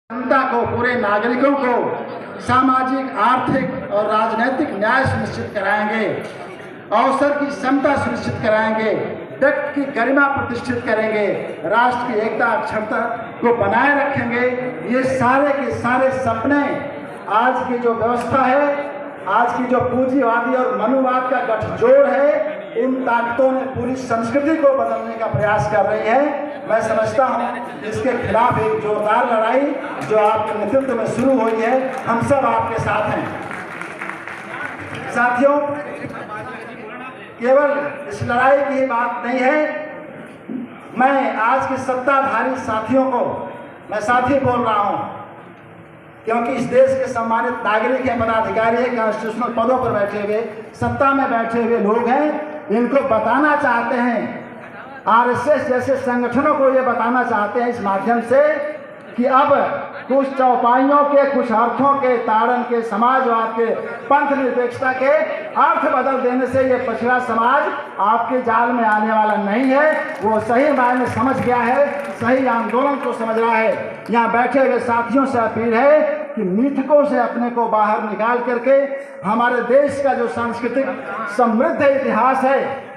जनता को, पूरे नागरिकों को सामाजिक, आर्थिक और राजनीतिक न्याय सुनिश्चित कराएंगे, अवसर की समता सुनिश्चित कराएंगे, व्यक्ति की गरिमा प्रतिष्ठित करेंगे, राष्ट्र की एकता अक्षरता को बनाए रखेंगे। ये सारे के सारे सपने आज की जो व्यवस्था है, आज की जो पूंजीवादी और मनुवाद का गठजोड़ है, इन ताकतों ने पूरी संस्कृति को बदलने का प्रयास कर रही है। मैं समझता हूँ इसके खिलाफ एक जोरदार लड़ाई जो आपके नेतृत्व में शुरू हुई है, हम सब आपके साथ हैं। साथियों, केवल इस लड़ाई की बात नहीं है, मैं आज के सत्ताधारी साथियों को मैं साथी बोल रहा हूँ, क्योंकि इस देश के सम्मानित नागरिक हैं, पदाधिकारी हैं, कॉन्स्टिट्यूशनल पदों पर बैठे हुए, सत्ता में बैठे हुए लोग हैं। इनको बताना चाहते हैं, आरएसएस जैसे संगठनों को ये बताना चाहते हैं इस माध्यम से कि अब कुछ चौपाइयों के, कुछ अर्थों के ताड़न के, समाजवाद के, पंथ निरपेक्षता के अर्थ बदल देने से ये पिछड़ा समाज आपके जाल में आने वाला नहीं है। वो सही मायने समझ गया है, सही आंदोलन को समझ रहा है। यहाँ बैठे हुए साथियों से अपील है कि मिथकों से अपने को बाहर निकाल करके हमारे देश का जो सांस्कृतिक समृद्ध इतिहास है,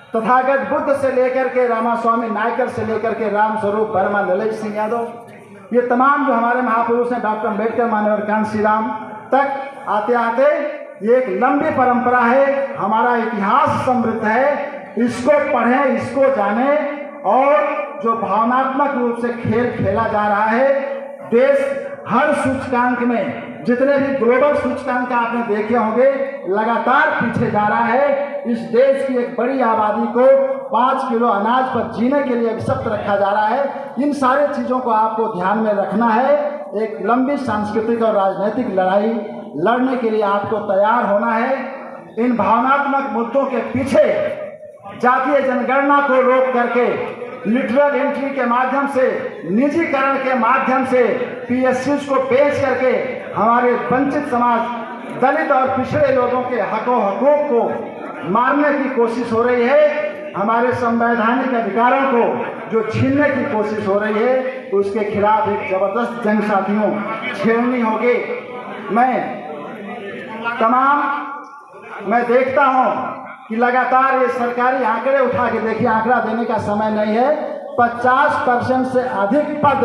तथागत बुद्ध से लेकर के रामास्वामी नायकर से लेकर के रामस्वरूप वर्मा, ललित सिंह यादव, ये तमाम जो हमारे महापुरुष हैं, डॉक्टर अम्बेडकर, माननीय कांशी राम तक आते आते ये एक लंबी परंपरा है। हमारा इतिहास समृद्ध है, इसको पढ़ें, इसको जानें। और जो भावनात्मक रूप से खेल खेला जा रहा है, देश हर सूचकांक में, जितने भी ग्लोबल सूचकांक आपने देखे होंगे, लगातार पीछे जा रहा है। इस देश की एक बड़ी आबादी को 5 किलो अनाज पर जीने के लिए अभिशप्त रखा जा रहा है। इन सारी चीज़ों को आपको ध्यान में रखना है। एक लंबी सांस्कृतिक और राजनीतिक लड़ाई लड़ने के लिए आपको तैयार होना है। इन भावनात्मक मुद्दों के पीछे जातीय जनगणना को रोक करके, लिटरल एंट्री के माध्यम से, निजीकरण के माध्यम से, पीएसयूज को बेच करके हमारे वंचित समाज, दलित और पिछड़े लोगों के हकूक को मारने की कोशिश हो रही है। हमारे संवैधानिक अधिकारों को जो छीनने की कोशिश हो रही है, उसके खिलाफ एक जबरदस्त जंग साथियों छेड़नी होगी। मैं देखता हूँ कि लगातार ये सरकारी आंकड़े उठा के देखिए, आंकड़ा देने का समय नहीं है। 50% से अधिक पद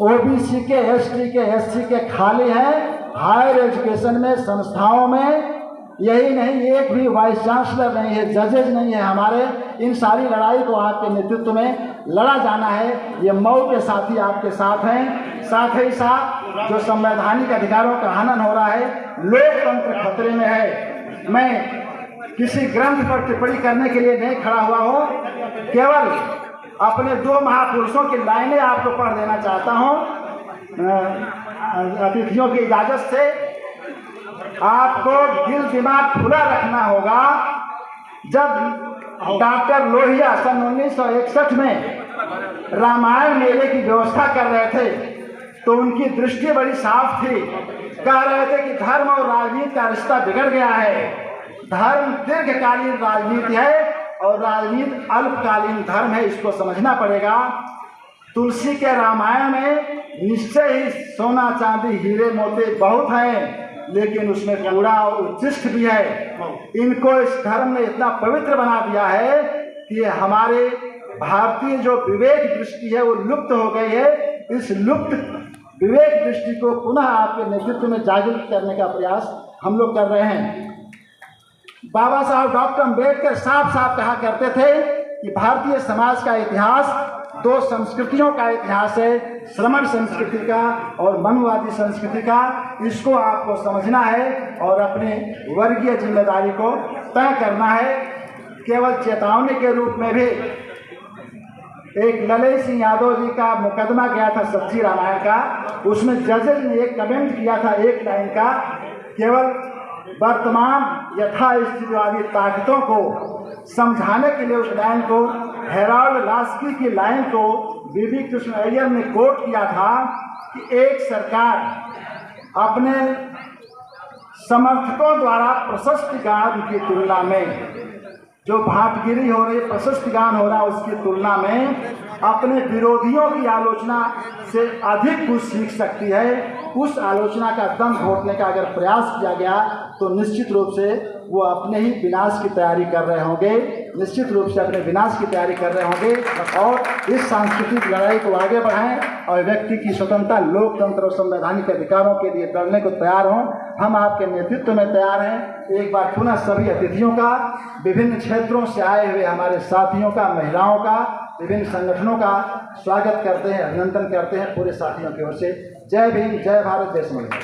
ओबीसी के, एसटी के, एससी के खाली हैं हायर एजुकेशन में, संस्थाओं में। यही नहीं, एक भी वाइस चांसलर नहीं है, जजेज नहीं है हमारे। इन सारी लड़ाई को आपके नेतृत्व में लड़ा जाना है। ये मऊ के साथी आपके साथ हैं। साथ ही साथ जो संवैधानिक अधिकारों का हनन हो रहा है, लोकतंत्र खतरे में है। मैं किसी ग्रंथ पर टिप्पणी करने के लिए नहीं खड़ा हुआ हूँ, केवल अपने 2 महापुरुषों की लाइनें आपको पढ़ देना चाहता हूँ। अतिथियों की इजाज़त से आपको दिल दिमाग खुला रखना होगा। जब डॉक्टर लोहिया सन 1961 में रामायण मेले की व्यवस्था कर रहे थे, तो उनकी दृष्टि बड़ी साफ थी। कह रहे थे कि धर्म और राजनीति का रिश्ता बिगड़ गया है। धर्म दीर्घकालीन राजनीति है और राजनीति अल्पकालीन धर्म है, इसको समझना पड़ेगा। तुलसी के रामायण में निश्चय ही सोना चांदी हीरे मोती बहुत हैं, लेकिन उसमें कूड़ा और उच्छिष्ट भी है। इनको इस धर्म ने इतना पवित्र बना दिया है कि हमारे भारतीय जो विवेक दृष्टि है वो लुप्त हो गई है। इस लुप्त विवेक दृष्टि को पुनः आपके नेतृत्व में जागृत करने का प्रयास हम लोग कर रहे हैं। बाबा साहब डॉक्टर अम्बेडकर साफ साफ कहा करते थे कि भारतीय समाज का इतिहास 2 संस्कृतियों का इतिहास है, श्रमण संस्कृति का और मनुवादी संस्कृति का। इसको आपको समझना है और अपने वर्गीय जिम्मेदारी को तय करना है। केवल चेतावनी के रूप में भी एक ललित सिंह यादव जी का मुकदमा गया था सच्ची रामायण का, उसमें जजेज ने एक कमेंट किया था, एक लाइन का, केवल वर्तमान यथास्थितिवादी ताकतों को समझाने के लिए उस लाइन को, हेराल्ड लास्की की लाइन को बीबी कृष्ण अय्यर ने कोट किया था कि एक सरकार अपने समर्थकों द्वारा प्रशस्ति गान की तुलना में, जो भाटगिरी हो रही, प्रशस्ति गान हो रहा, उसकी तुलना में अपने विरोधियों की आलोचना से अधिक कुछ सीख सकती है। उस आलोचना का दम घोटने का अगर प्रयास किया गया तो निश्चित रूप से वो अपने ही विनाश की तैयारी कर रहे होंगे, निश्चित रूप से अपने विनाश की तैयारी कर रहे होंगे। और इस सांस्कृतिक लड़ाई को आगे बढ़ाएं और व्यक्ति की स्वतंत्रता, लोकतंत्र और संवैधानिक अधिकारों के लिए लड़ने को तैयार हों। हम आपके नेतृत्व में तैयार हैं। एक बार पुनः सभी अतिथियों का, विभिन्न क्षेत्रों से आए हुए हमारे साथियों का, महिलाओं का, विभिन्न संगठनों का स्वागत करते हैं, अभिनंदन करते हैं पूरे साथियों की ओर से। जय भीम, जय भारत, जय संविधान।